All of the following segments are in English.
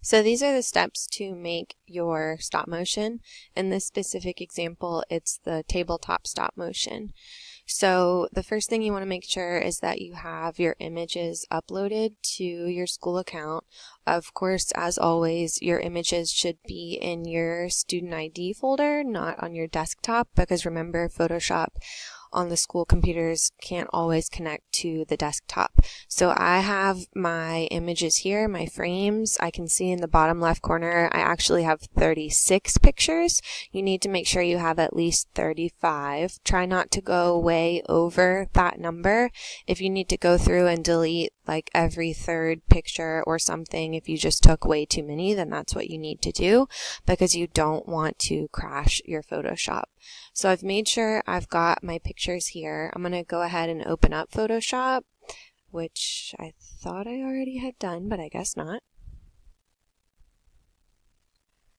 So these are the steps to make your stop motion. In this specific example, it's the tabletop stop motion. So the first thing you want to make sure is that you have your images uploaded to your school account. Of course, as always, your images should be in your student ID folder, not on your desktop, because remember, Photoshop on the school computers can't always connect to the desktop. So I have my images here, my frames. I can see in the bottom left corner, I actually have 36 pictures. You need to make sure you have at least 35. Try not to go way over that number. If you need to go through and delete like every third picture or something, if you just took way too many, then that's what you need to do, because you don't want to crash your Photoshop. So I've made sure I've got my pictures here. I'm going to go ahead and open up Photoshop, which I thought I already had done, but I guess not.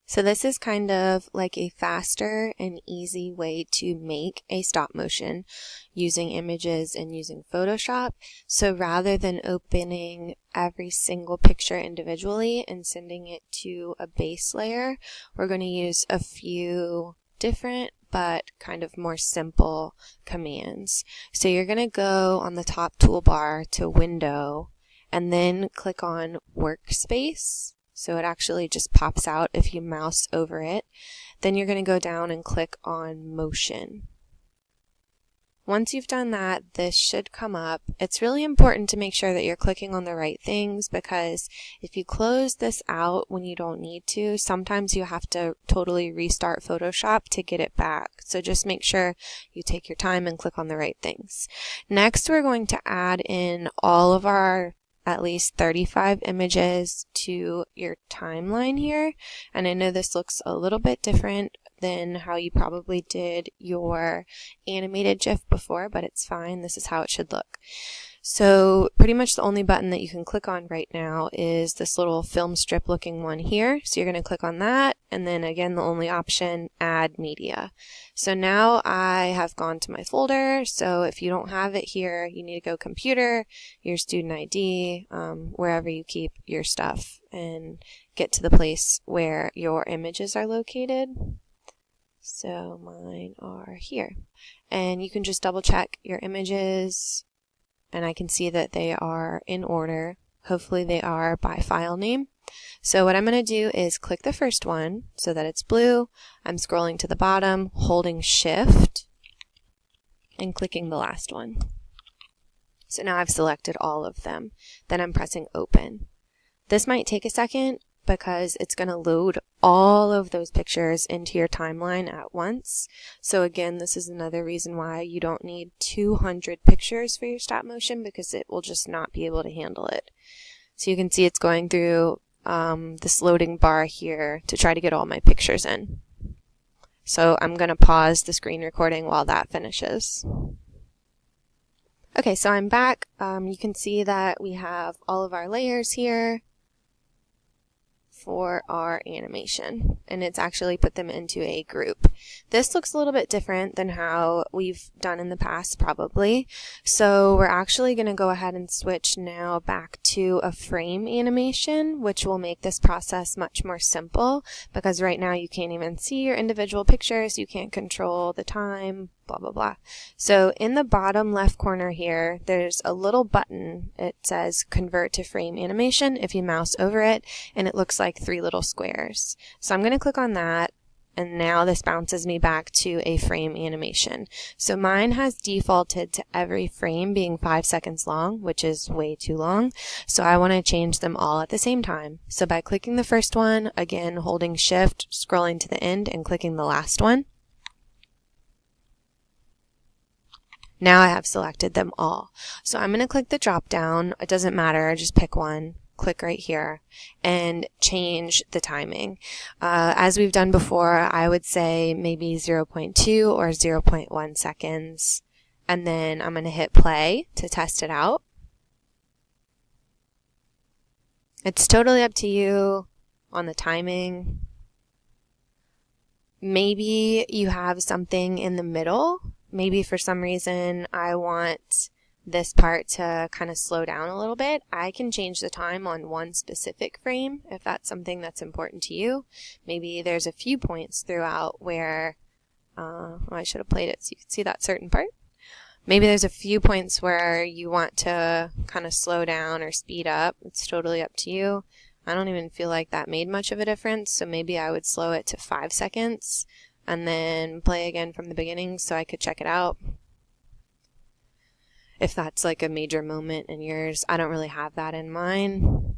So this is kind of like a faster and easy way to make a stop motion using images and using Photoshop. So rather than opening every single picture individually and sending it to a base layer, we're going to use a few different but kind of more simple commands. So you're going to go on the top toolbar to Window and then click on Workspace. So it actually just pops out if you mouse over it. Then you're going to go down and click on Motion. Once you've done that, this should come up. It's really important to make sure that you're clicking on the right things, because if you close this out when you don't need to, sometimes you have to totally restart Photoshop to get it back. So just make sure you take your time and click on the right things. Next, we're going to add in all of our at least 35 images to your timeline here. And I know this looks a little bit different than how you probably did your animated GIF before, but it's fine. This is how it should look. So pretty much the only button that you can click on right now is this little film strip looking one here. So you're going to click on that, and then again the only option, Add Media. So now I have gone to my folder. So if you don't have it here, you need to go Computer, your student ID, wherever you keep your stuff, and get to the place where your images are located. So mine are here. And you can just double check your images, and I can see that they are in order. Hopefully they are by file name. So what I'm going to do is click the first one so that it's blue. I'm scrolling to the bottom, holding Shift, and clicking the last one. So now I've selected all of them. Then I'm pressing Open. This might take a second because it's going to load all of those pictures into your timeline at once. So again, this is another reason why you don't need 200 pictures for your stop motion, because it will just not be able to handle it. So you can see it's going through this loading bar here to try to get all my pictures in. So I'm going to pause the screen recording while that finishes. Okay, so I'm back. You can see that we have all of our layers here for our animation, and it's actually put them into a group. This looks a little bit different than how we've done in the past probably. So we're actually going to go ahead and switch now back to a frame animation, which will make this process much more simple, because right now you can't even see your individual pictures, you can't control the time, blah blah blah. So in the bottom left corner here, there's a little button. It says Convert to Frame Animation if you mouse over it, and it looks like 3 little squares. So I'm going to click on that, and now this bounces me back to a frame animation. So mine has defaulted to every frame being 5 seconds long, which is way too long. So I want to change them all at the same time. So by clicking the first one, again holding Shift, scrolling to the end, and clicking the last one, now I have selected them all. So I'm going to click the drop down. It doesn't matter, just pick one, click right here, and change the timing. As we've done before, I would say maybe 0.2 or 0.1 seconds. And then I'm going to hit play to test it out. It's totally up to you on the timing. Maybe you have something in the middle. Maybe for some reason I want this part to kind of slow down a little bit, I can change the time on one specific frame if that's something that's important to you. Maybe there's a few points throughout where, I should have played it so you could see that certain part. Maybe there's a few points where you want to kind of slow down or speed up. It's totally up to you. I don't even feel like that made much of a difference, so maybe I would slow it to 5 seconds and then play again from the beginning so I could check it out. If that's like a major moment in yours, I don't really have that in mine.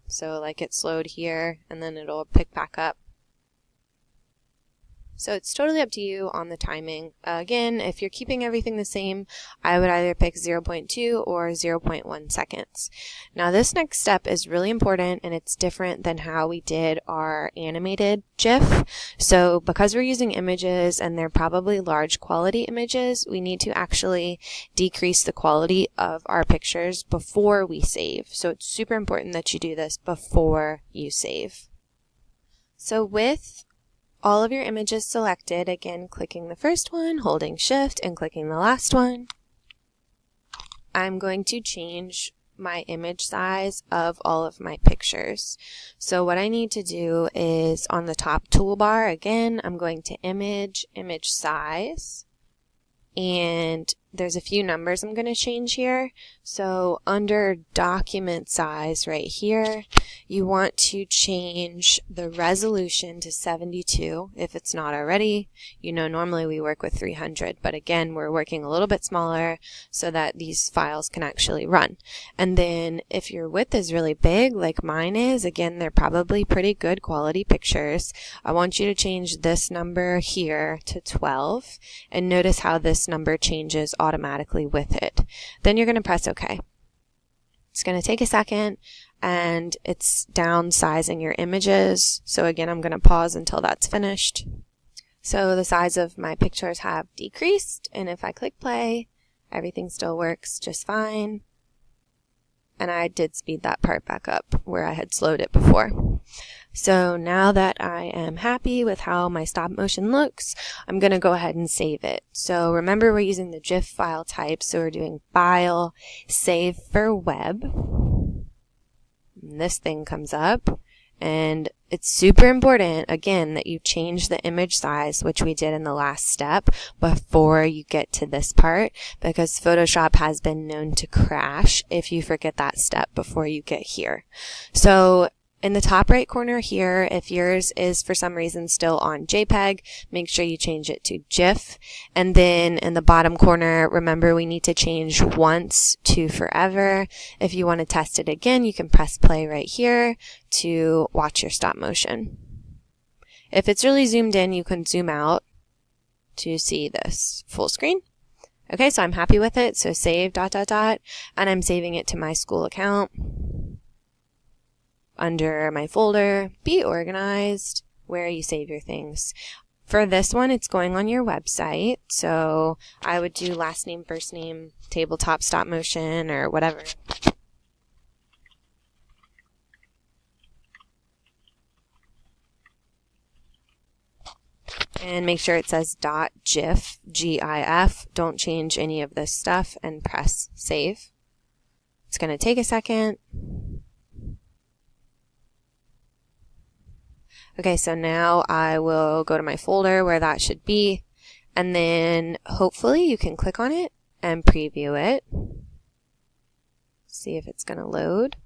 So like it slowed here and then it'll pick back up. So it's totally up to you on the timing. Again, if you're keeping everything the same, I would either pick 0.2 or 0.1 seconds. Now this next step is really important and it's different than how we did our animated GIF. So because we're using images and they're probably large quality images, we need to actually decrease the quality of our pictures before we save. So it's super important that you do this before you save. So with all of your images selected, again, clicking the first one, holding Shift, and clicking the last one, I'm going to change my image size of all of my pictures. So what I need to do is on the top toolbar, again, I'm going to image size, and there's a few numbers I'm going to change here. So under document size right here, you want to change the resolution to 72 if it's not already. You know, normally we work with 300, but again, we're working a little bit smaller so that these files can actually run. And then if your width is really big, like mine is, again, they're probably pretty good quality pictures. I want you to change this number here to 12, and notice how this number changes automatically with it. Then you're going to press OK. It's going to take a second, and it's downsizing your images. So again, I'm going to pause until that's finished. So the size of my pictures have decreased, and if I click play, everything still works just fine. And I did speed that part back up where I had slowed it before. So now that I am happy with how my stop motion looks, I'm going to go ahead and save it. So remember, we're using the GIF file type, so we're doing File, Save for Web. And this thing comes up, and it's super important, again, that you change the image size, which we did in the last step, before you get to this part, because Photoshop has been known to crash if you forget that step before you get here. So in the top right corner here, if yours is for some reason still on JPEG, make sure you change it to GIF. And then in the bottom corner, remember we need to change once to forever. If you want to test it again, you can press play right here to watch your stop motion. If it's really zoomed in, you can zoom out to see this full screen. Okay, so I'm happy with it. So save ... and I'm saving it to my school account. Under my folder, be organized, where you save your things. For this one, it's going on your website, so I would do last name, first name, tabletop stop motion, or whatever. And make sure it says .gif, GIF. Don't change any of this stuff, and press save. It's going to take a second. Okay, so now I will go to my folder where that should be, and then hopefully you can click on it and preview it. See if it's going to load.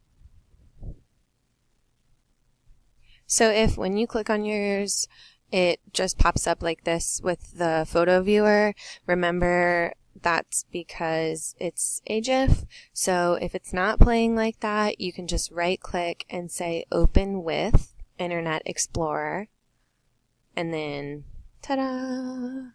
So if when you click on yours, it just pops up like this with the photo viewer, remember that's because it's a GIF. So if it's not playing like that, you can just right click and say open with Internet Explorer, and then ta-da!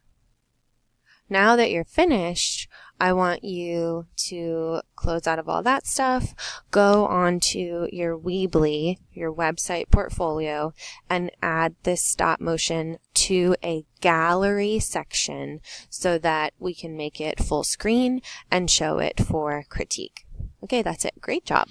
Now that you're finished, I want you to close out of all that stuff, go onto your Weebly, your website portfolio, and add this stop motion to a gallery section so that we can make it full screen and show it for critique. Okay, that's it. Great job.